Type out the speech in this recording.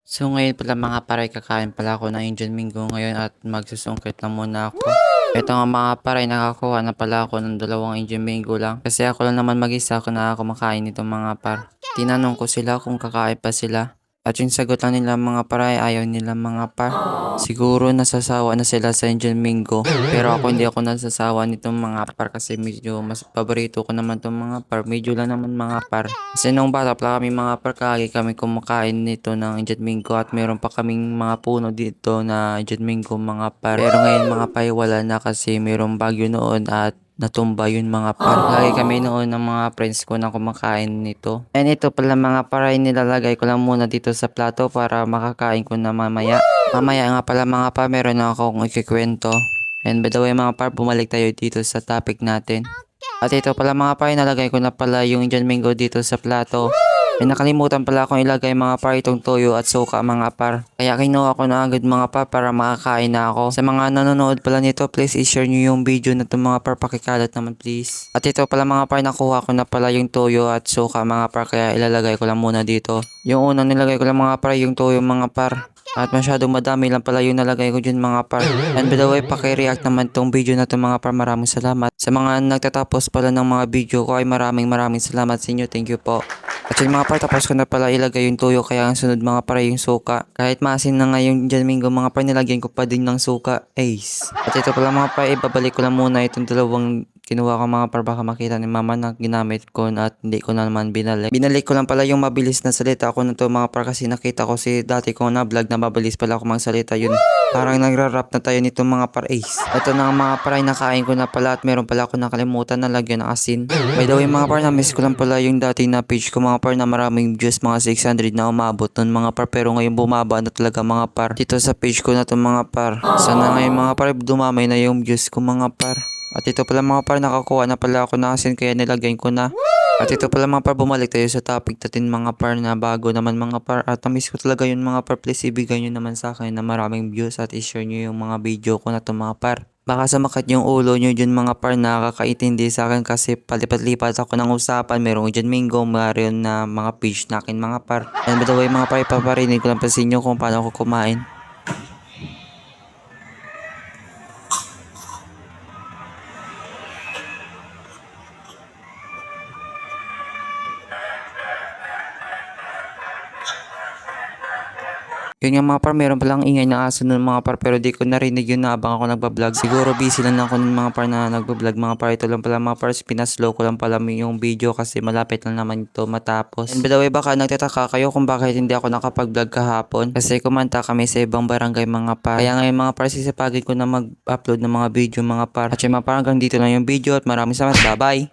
So ngayon pala mga paray, kakain pala ako ng Indian Minggo ngayon at magsusungkit na muna ako. Ito nga mga paray, nakakuha na pala ako ng 2 Indian Minggo lang. Kasi ako lang naman mag-isa ako na kumakain nitong mga par. Tinanong ko sila kung kakain pa sila. At yung sagot lang nila mga paray, ayaw nila mga par. Siguro nasasawa na sila sa Indian Minggo. Pero ako hindi ako nasasawa nitong mga par kasi medyo mas paborito ko naman itong mga par. Medyo lang naman mga par. Kasi nung bata pa kami mga par, kagi kami kumakain nito ng Indian Minggo at meron pa kaming mga puno dito na Indian Minggo mga par. Pero ngayon mga par wala na kasi merong bagyo noon at natumba yun mga par. Lagi kami noon ng mga friends ko na kumakain nito. And ito pala mga par ay nilalagay ko lang muna dito sa plato para makakain ko na mamaya. Mamaya nga pala mga par, meron na akong ikikwento. And by the way mga par, bumalik tayo dito sa topic natin. At ito pala mga par, nalagay ko na pala yung Indian Minggo dito sa plato. May nakalimutan pala akong ilagay mga par itong toyo at suka mga par. Kaya kinuha ko na agad mga par para makakain na ako. Sa mga nanonood pala nito, please i-share nyo yung video na itong mga par, pakikalat naman please. At ito pala mga par, nakuha ko na pala yung toyo at suka mga par, kaya ilalagay ko lang muna dito. Yung unang nilagay ko lang mga par, yung toyo mga par. At masyadong madami lang pala yung nalagay ko dyan mga par. And by the way, paki-react naman tong video na to mga par. Maraming salamat. Sa mga nagtatapos pala ng mga video ko ay maraming salamat sa inyo. Thank you po. At yun mga par, tapos ko na pala ilagay yung toyo, kaya ang sunod mga par yung suka. Kahit maasin na nga yung Indian Minggo mga par, nilagyan ko pa din ng suka. Ace. At ito pala mga par, ibabalik ko lang muna itong dalawang kinuha ko mga par, baka makita ni mama na ginamit ko at hindi ko na naman binalik. Binalik ko lang pala yung mabilis na salita ko na to mga par, kasi nakita ko si dati ko na vlog na mabilis pala ako magsalita. Yun, parang nagra-rap na tayo nito mga par. Ace. Ito na nga mga par, ay nakain ko na pala at meron pala ako nakalimutan na lagyan ng asin. By the way mga par, na-miss ko lang pala yung dati na page ko mga par na maraming views, mga 600 na umabot nun mga par. Pero ngayon bumaba na talaga mga par dito sa page ko na to mga par. Sana ngayon mga par dumamay na yung views ko mga par. At ito pala mga par, nakakuha na pala ako ng asin kaya nilagay ko na. At ito pala mga par, bumalik tayo sa topic natin mga par na bago naman mga par. At na-miss ko talaga yun mga par, please ibigay nyo naman sa akin na maraming views at i-share nyo yung mga video ko na to mga par. Baka sumakat yung ulo nyo dyan mga par, nakakaintindi sa akin kasi palipat-lipat ako ng usapan. Merong Indian Minggo, meron na mga page na akin mga par. And by the way mga par, ipaparinig ko lang pa sa inyo kung paano ako kumain. Yun nga mga par, meron palang ingay na aso nun mga par, pero di ko narinig yun na habang ako nagbablog. Siguro busy lang ako nun mga par na nagbablog mga par. Ito lang pala mga par, pinaslow ko lang pala yung video kasi malapit lang naman ito matapos. And by the way, baka nagtataka kayo kung bakit hindi ako nakapag-vlog kahapon. Kasi kumanta kami sa ibang barangay mga par. Kaya ngayon mga par, sisipagin ko na mag-upload ng mga video mga par. At yun mga par, hanggang dito lang yung video at maraming salamat. Bye bye!